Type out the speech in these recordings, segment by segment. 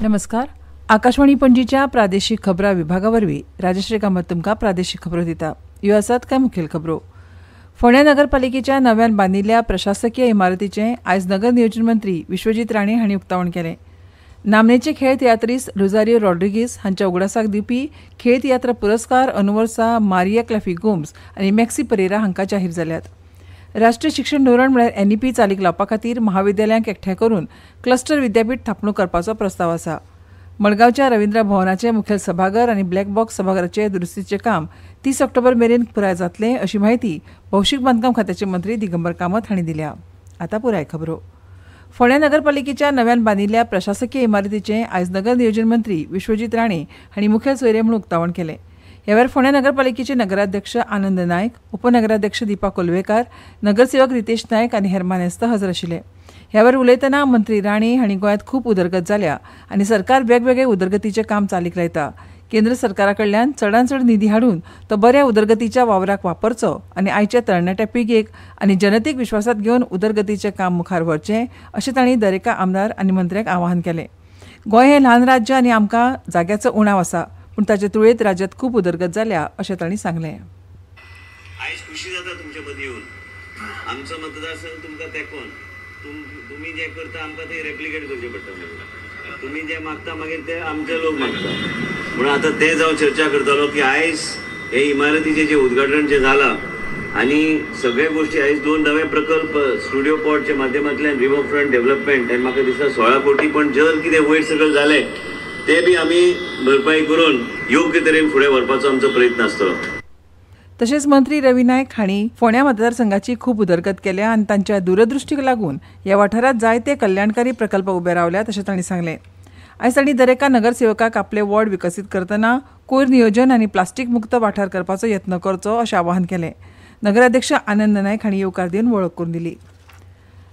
नमस्कार. आकाशवाणी पणजीच्या प्रादेशीक खबरां विभागावरवीं राजश्री कामत तुमकां प्रादेशीक खबरो दिता. ह्यो आसात कांय मुखेल खबरो. फोंड्या नगरपालिकेच्या नव्यान बांदिल्ल्या प्रशासकीय इमारतीचें आयज नगर नियोजन मंत्री विश्वजीत राणे हांणी उक्तावण केलें. नामनेचे खेळ तियात्रीस रोझारियो रॉड्रिगीस हांच्या उगडासाक दिवपी खेळ तियात्र पुरस्कार अनुवर्सा मारिया क्लॅफी गोम्स आनी मॅक्सी परेरा हांकां जाहीर जाल्यात. राष्ट्रीय शिक्षण धोरण म्हळ्यार NEP चालीक लावपा खातीर महाविद्यालयांक एकठांय करून क्लस्टर विद्यापीठ थापणूक करपाचो प्रस्ताव आसा. मडगांवच्या रवींद्र भवनाचे मुखेल सभाघर आनी ब्लॅक बॉक्स सभाघराचे दुरुस्तीचें काम 30 ऑक्टोबर मेरेन पुराय जातलें अशी माहिती भौशीक बांदकाम खात्याचे मंत्री दिगंबर कामत हांणी दिल्या. आतां पुराय खबरो. फोंड्या नगरपालिकेच्या नव्यान बांदिल्ल्या प्रशासकीय इमारतीचें आयज नगर नियोजन मंत्री विश्वजीत राणे हांणी मुखेल सोयरे म्हूण उक्तावण केलें. ह्या वेळार फोंड्या नगरपालिकेचे नगराध्यक्ष आनंद नायक, उपनगराध्यक्ष दीपा कोलवेकार, नगरसेवक रितेश नायक आनी हेर मानेस्त हजर आशिल्ले. ह्या वेळार उलयतना मंत्री राणे हांणी गोंयांत खूब उदरगत जाल्या आनी सरकार वेगवेगळे उदरगतीचें काम चालीक लायता. केंद्र सरकारा कडल्यान चडांत चड निधी हाडून तो बऱ्या उदरगतीच्या वावराक वापरचो आनी आयच्या तरणाट्या पिळगेक आनी जनतेक विश्वासांत घेवन उदरगतीचें काम मुखार व्हरचें अशें तांणी दरेका आमदार आनी मंत्र्यांक आवाहन केलें. गोंय हें ल्हान राज्य आनी आमकां जाग्याचो उणाव आसा, पूण ताचे तुळेंत राज्यांत खूब उदरगत जाल्या अशें तांणी सांगलें. आयज खुशी जाता तुमचे मदीं येवन. आमचो मतदारसंघ तुमकां तेंकोन तुमी जें करता आमकां तें रेप्लिकेट करचें पडटा. तुमी जें मागता मागीर ते आमचे लोक मागता. म्हणून आतां ते जावन चर्चा करतलो की आयज हे इमारतीचें जें उद्घाटन जें जालां आनी सगळे गोष्टी आयज 2 नवे प्रकल्प स्टुडिओ पॉटच्या माध्यमांतल्यान रिवर फ्रंट डेव्हलपमेंट आनी म्हाका दिसता 16 कोटी, पण जर कितें वयर सकयल जालें ते बी आमी भरपाई करून योग्य तरेन फुडें व्हरपाचो आमचो प्रयत्न आसतलो. तशेंच मंत्री रवी नायक हांणी फोंड्या मतदारसंघाची खूब उदरगत केल्या आनी तांच्या दूरदृश्टीक लागून ह्या वाठारांत जायते कल्याणकारी प्रकल्प उबे रावल्यात अशें तांणी सांगलें. आयज तांणी दरेका नगरसेवकाक आपले वॉर्ड विकसीत करतना कोयर नियोजन आनी प्लास्टीक मुक्त वाठार करपाचो यत्न करचो अशें आवाहन केलें. नगराध्यक्ष आनंद नायक हांणी येवकार दिवन वळख करून दिली.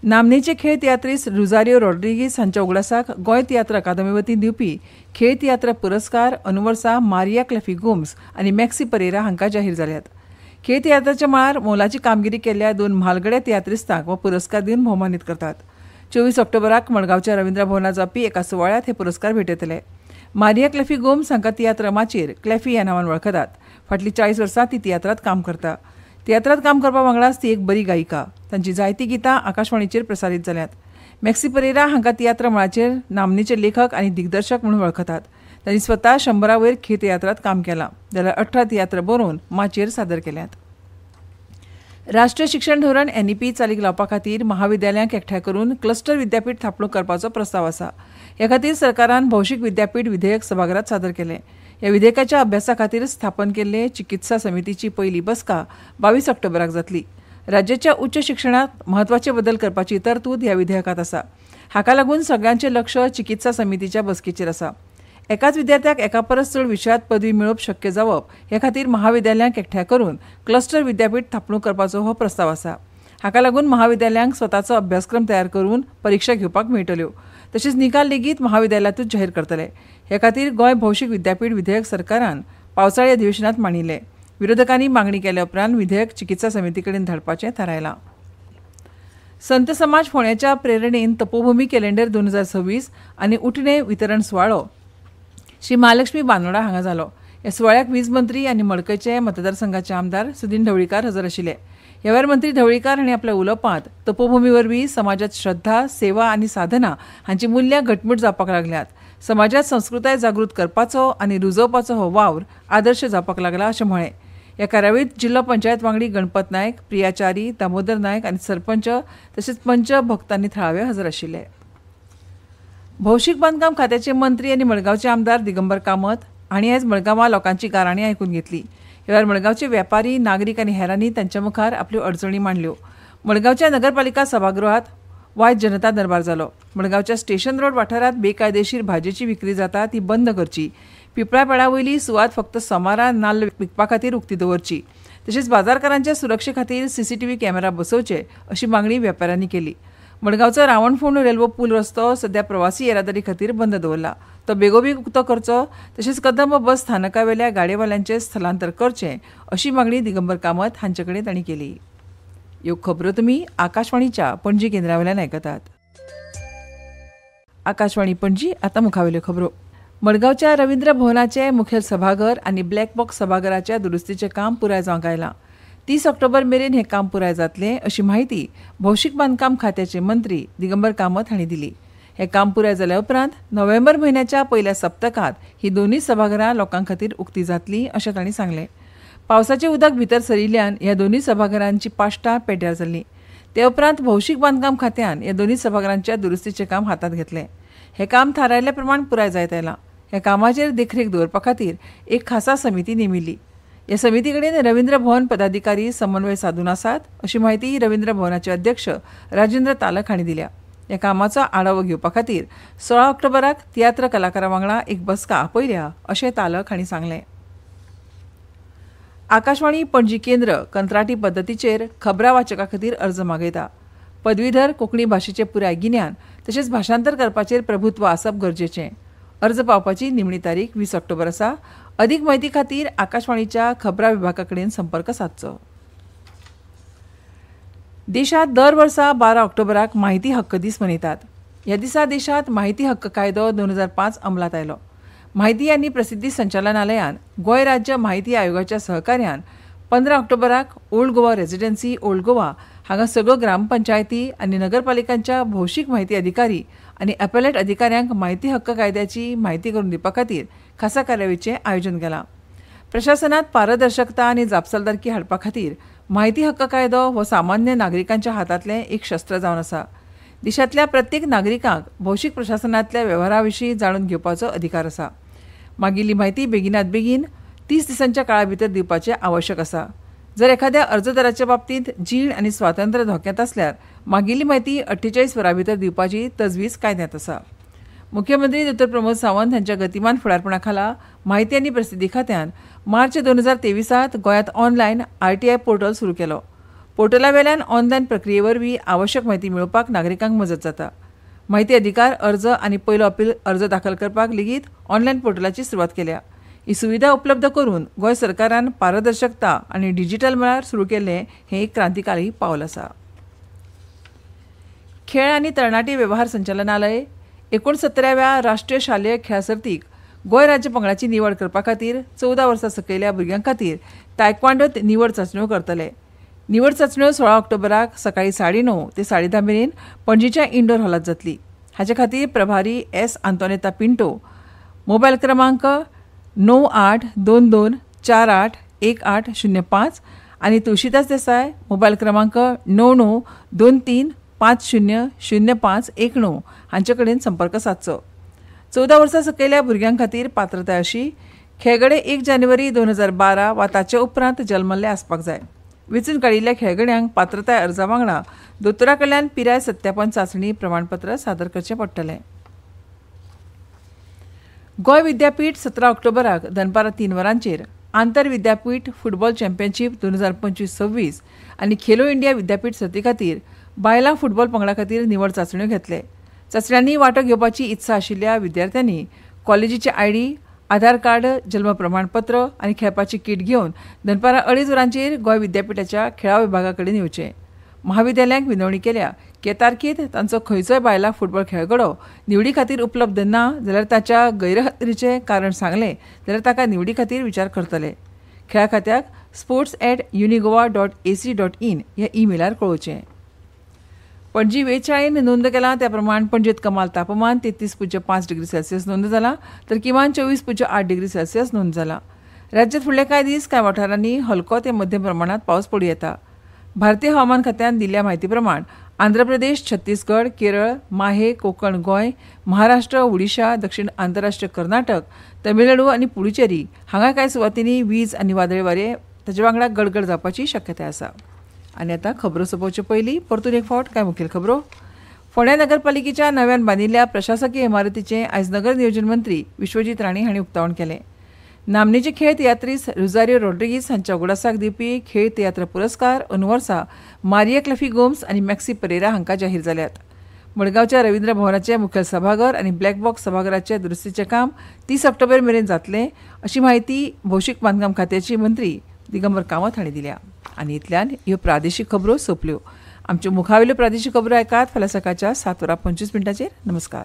नामनेचे खेळ तियात्रीस रोझारियो रॉड्रिगीस हांच्या उगडासाक गोंय तियात्र अकादमी वतीन दिवपी खेळ तियात्र पुरस्कार अनुवर्सा मारिया क्लॅफी गोम्स आनी मॅक्सी परेरा हांकां जाहीर जाल्यात. खेळ तियात्राच्या मळार मोलाची कामगिरी केल्ल्या 2 म्हालगड्या तियात्रिस्तांक हो पुरस्कार दिवन भोवमानीत करतात. 24 ऑक्टोबराक मडगांवच्या रवींद्र भवनात जावपी एका सुवाळ्यात हे पुरस्कार भेटयतले. मारिया क्लॅफी गोम्स हांकां तियात्र माचयेर क्लॅफी ह्या नांवान वळखतात. फाटलीं 40 वर्सां ती तियात्रांत काम करता. तियात्रांत काम करपा वांगडाच ती एक बरी गायिका. तांची जायतीं गितां आकाशवाणीचेर प्रसारीत जाल्यात. मॅक्सी परेरा हांकां तियात्र मळाचेर नामनेचे लेखक आनी दिग्दर्शक म्हणून वळखतात. तांणी स्वता 100 वयर खेळ तियात्रांत काम केलां, जाल्यार 18 तियात्र बरोवन माचयेर सादर केल्यात. राष्ट्रीय शिक्षण धोरण NEP चालीक लावपा खातीर महाविद्यालयांक एकठांय करून क्लस्टर विद्यापीठ थापणूक करपाचो प्रस्ताव आसा. ह्या खातीर सरकारान भौशीक विद्यापीठ विधेयक सभाघरांत सादर केलें. ह्या विधेयकाच्या अभ्यासा खातीर स्थापन केल्ले चिकित्सा समितीची पयली बसका 22 ऑक्टोबराक जातली. राज्याच्या उच्च शिक्षणात म्हत्वाचे बदल करपाची तरतूद ह्या विधेयकांत आसा. हाका लागून सगळ्यांचें लक्ष चिकित्सा समितीच्या बसकेचेर आसा. एकाच विद्यार्थ्याक एका परस चड विशयांत पदवी मेळोवप शक्य जावप हे खातीर महाविद्यालयांक एकठांय करून क्लस्टर विद्यापीठ थापणूक करपाचो हो प्रस्ताव आसा. हाका लागून महाविद्यालयांक स्वताचो अभ्यासक्रम तयार करून परीक्षा घेवपाक मेळटल्यो. तशेंच निकाल लेगीत महाविद्यालयांतूच जाहीर करतले. हे खातीर गोंय भौशीक विद्यापीठ विधेयक सरकारान पावसाळी अधिवेशनांत मांडिल्लें. विरोधकांनी मागणी केल्या उपरांत विधेयक चिकित्सा समिती कडेन धाडपाचें थारायलां. संत समाज फोंड्याच्या प्रेरणेन तपोभूमी कॅलेंडर 2026 आनी उठणे वितरण सुवाळो श्री महालक्ष्मी बांदोडा हांगा जालो. ह्या सुवाळ्याक वीज मंत्री आनी मडकयचे मतदारसंघाचे आमदार सुदीन ढवळीकार हजर आशिल्ले. ह्या वेळार मंत्री ढवळीकार हांणी आपल्या उलोवपांत तपोभूमी वरवीं समाजात श्रद्धा, सेवा आनी साधना हांची मुल्यां घटमूट जावपाक लागल्यात. समाजात संस्कृताय जागृत करपाचो आनी रुजोवपाचो हो वावर आदर्श जावपाक लागला अशें म्हळें. ह्या कार्यावळींत जिल्लो पंचायत वांगडी गणपत नायक, प्रियाचारी, दामोदर नायक आनी सरपंच तशेंच पंच भक्तांनी थळावे हजर आशिल्ले. भौशीक बांदकाम खात्याचे मंत्री आनी मडगांवचे आमदार दिगंबर कामत हांणी आयज मडगांवां लोकांची गाराणी आयकून घेतली. ह्या वेळार मडगांवचे वेपारी, नागरीक आनी हेरांनी तांच्या मुखार आपल्यो अडचणी मांडल्यो. मडगांवच्या नगरपालिका सभागृहात वायट जनता दरबार जालो. मडगांवच्या स्टेशन रोड वाठारांत बेकायदेशीर भाजयेची विक्री जाता ती बंद करची. पिपळा पेडा वयली सुवात फक्त सोमारा नाल्ल विकपा खातीर उक्ती दवरची. तशेंच बाजारकारांच्या सुरक्षे खातीर CCTV कॅमेरा बसोवचे अशी मागणी वेपाऱ्यांनी केली. मडगांवचो रावणफोंड रेल्वे पूल रस्तो सध्या प्रवासी येरादारी खातीर बंद दवरला. तो बेगोबेग उक्तो करचो. तशेंच कदंब बस स्थानका वेल्या गाडयेवाल्यांचें स्थलांतर करचें अशी मागणी दिगंबर कामत हांचे कडेन तांणी केली. ह्यो खबरो तुमी आकाशवाणीच्या पणजी केंद्रा वयल्यान आयकतात. आकाशवाणी पणजी आता मुखावेल्यो खबरो. मडगांवच्या रवींद्र भवनाचे मुखेल सभाघर आनी ब्लॅक बॉक्स सभाघराच्या दुरुस्तीचें काम पुराय जावंक आयलां. 30 ऑक्टोबर मेरेन हे काम पुराय जातलें अशी माहिती भौशीक बांदकाम खात्याचे मंत्री दिगंबर कामत हांणी दिली. हे काम पुराय जाल्या उपरांत नोव्हेंबर म्हयन्याच्या पयल्या सप्तकांत ही दोनूय सभाघरां लोकां खातीर उक्ती जातलीं अशें तांणी सांगलें. पावसाचें उदक भितर सरिल्ल्यान ह्या दोनूय सभाघरांची पाश्टां पेड्ड्यार जाल्लीं. ते उपरांत भौशीक बांदकाम खात्यान ह्या दोनूय सभाघरांच्या दुरुस्तीचें काम हातांत घेतलें. हे काम थारायल्ल्या प्रमाण पुराय जायत आयलां. ह्या कामाचेर देखरेख दवरपा खातीर एक खासा समिती नेमिल्ली. ह्या समिती कडेन रवींद्र भवन पदाधिकारी समन्वय साधून आसात अशी माहिती रवींद्र भवनाचे अध्यक्ष राजेंद्र तालक हांणी दिल्या. ह्या कामाचो आढावो घेवपा खातीर 16 ऑक्टोबराक तियात्र कलाकारां वांगडा एक बसका आपयल्या अशें तालक हांणी सांगलें. आकाशवाणी पणजी केंद्र कंत्राटी पद्दतीचेर खबरां वाचकां खातीर अर्ज मागयता. पदवीधर कोंकणी भाशेचें पुराय गिन्यान तशेंच भाशांतर करपाचेर प्रभुत्व आसप गरजेचें. अर्ज पावपाची निमणी तारीख 20 ऑक्टोबर आसा. अदीक म्हायती खातीर आकाशवाणीच्या खबरां विभागा कडेन संपर्क सादचो. देशांत दर वर्सा 12 ऑक्टोबराक माहिती हक्क दीस मनयतात. ह्या दिसा देशांत माहिती हक्क कायदो 2005 अंमलात आयलो. माहिती आनी प्रसिद्धी संचालनालयान गोंय राज्य माहिती आयोगाच्या सहकार्यान 15 ऑक्टोबराक old Goa residency old Goa हांगा सगळ्यो ग्रामपंचायती आनी नगरपालिकांच्या भौशीक माहिती अधिकारी आनी एपेलेट अधिकाऱ्यांक माहिती हक्क कायद्याची म्हायती करून दिवपा खातीर खासा कार्यावळीचें आयोजन केलां. प्रशासनात पारदर्शकता आनी जापसालदारकी हाडपा खातीर माहिती हक्क कायदो हो सामान्य नागरिकांच्या हातांतलें एक शस्त्र जावन आसा. देशांतल्या प्रत्येक नागरिकांक भौशीक प्रशासनांतल्या वेव्हारा विशीं जाणून घेवपाचो अधिकार आसा. मागिल्ली म्हायती बेगिनात बेगीन 30 दिसांच्या काळा भितर दिवपाचें आवश्यक आसा. जर एखाद्या अर्जदाराच्या बाबतींत जीण आनी स्वातंत्र्य धोक्यांत आसल्यार मागिल्ली म्हायती 48 वरां भितर दिवपाची तजवीज कायद्यांत आसा. मुख्यमंत्री डॉ प्रमोद सावंत हांच्या गतिमान फुडारपणा खाला माहिती आनी प्रसिद्धी खात्यान मार्च 2023 गोंयांत ऑनलायन RTI पोर्टल सुरू केलो. पोर्टला वेल्यान ऑनलायन प्रक्रिये वरवीं आवश्यक म्हायती मेळोवपाक नागरिकांक मजत जाता. माहिती अधिकार अर्ज आनी पयलो अपील अर्ज दाखल करपाक लेगीत ऑनलायन पोर्टलाची सुरवात केल्या. ही सुविधा उपलब्ध करून गोंय सरकारान पारदर्शकता आनी डिजिटल मळार सुरू केल्लें हें एक क्रांतिकारी पावल आसा. खेळ आनी तरणाटी वेव्हार संचालनालय 69व्या राष्ट्रीय शालेय खेळा सर्तीक गोंय राज्य पंगडाची निवड करपा खातीर 14 वर्सां सकयल्या भुरग्यां खातीर तायक्वांडोत निवड चांचण्यो करतले. निवड चांचण्यो 16 ऑक्टोबराक सकाळीं 9:30 ते 10:30 मेरेन पणजीच्या इंडोर हॉलांत जातली. हाचे खातीर प्रभारी S. आंतोनेता पिंटो, मोबायल क्रमांक 9822481805 आनी तुळशीदास देसाय, मोबायल क्रमांक 9923500519 हांचे कडेन संपर्क सादचो. 14 वर्सां सकयल्या भुरग्यां खातीर पात्रताय अशी खेळगडे 1 जानेवारी 2012 वा ताचे उपरांत जल्मल्ले आसपाक जाय. वेंचून काडिल्ल्या खेळगड्यांक पात्रताय अर्जा वांगडा दोतोरा कडल्यान पिराय सत्यापन चांचणी प्रमाणपत्र सादर करचें पडटलें. गोंय विद्यापीठ 17 ऑक्टोबराक दनपारां 3 वरांचेर आंतर विद्यापीठ फुटबॉल चॅम्पियनशीप 2025-26 आनी खेलो इंडिया विद्यापीठ सर्ती खातीर बायलां फुटबॉल पंगडा खातीर निवड चांचण्यो घेतले. चांचण्यांनी वांटो घेवपाची इत्सा आशिल्ल्या विद्यार्थ्यांनी कॉलेजीचे ID, आधार कार्ड, जल्म प्रमाणपत्र आनी खेळपाची किट घेवन दनपारां 2:30 वरांचेर गोंय विद्यापीठाच्या खेळा विभागा कडेन येवचें. महाविद्यालयांक विनवणी केल्या की तारखेंत तांचो खंयचोय बायलां फुटबॉल खेळगडो निवडी खातीर उपलब्ध ना जाल्यार ताच्या गैरहजेरीचें कारण सांगलें जाल्यार ताका निवडी खातीर विचार करतले. खेळा खात्याक sports@unigoa.ac.in ह्या ईमेलार कळोवचें. पणजी वेधशाळेन नोंद केला त्या प्रमाण पणजेत कमाल तापमान 33.5 डिग्री सेल्सियस नोंद जाला तर किमान 24.8 डिग्री सेल्सियस नोंद जाला. राज्यात फुडले कांय दीस कांय वाठारांनी हलको ते मध्यम प्रमाणात पावस पडूं येता. भारतीय हवामान खात्यान दिल्ल्या म्हायती प्रमाण आंध्र प्रदेश, छत्तीसगड, केरळ, माहे, कोकण, गोंय, महाराष्ट्र, ओडिशा, दक्षिण आंतरराष्ट्रीय कर्नाटक, तमिळनाडू आनी पुडुचेरी हांगा कांय सुवातींनी वीज आनी वादळी वारे ताचे वांगडा गडगड जावपाची शक्यताय आसा. आनी आतां खबरो सोंपोवचे पयलीं परतून एक फावट कांय मुखेल खबरो. फोंड्या नगरपालिकेच्या नव्यान बांदिल्ल्या प्रशासकीय इमारतीचें आयज नगर नियोजन मंत्री विश्वजीत राणे हांणी उक्तावण केलें. नामनेचे खेळ तियात्रीस रोझारियो रॉड्रिगीस हांच्या उगडासाक दिवपी खेळ तियात्र पुरस्कार अंदू वर्सा मारिया क्लफी गोम्स आनी मॅक्सी परेरा हांकां जाहीर जाल्यात. मडगांवच्या रवींद्र भवनाचे मुखेल सभाघर आनी ब्लॅक बॉक्स सभाघराचे दुरुस्तीचें काम 30 ऑक्टोबर मेरेन जातलें अशी माहिती भौशीक बांदकाम खात्याचे मंत्री दिगंबर कामत हांणी दिल्या. आनी इतल्यान ह्यो प्रादेशीक खबरो सोंपल्यो. आमच्यो मुखावेल्यो प्रादेशीक खबरो ऐकात फाल्यां सकाळच्या 7:25 नमस्कार.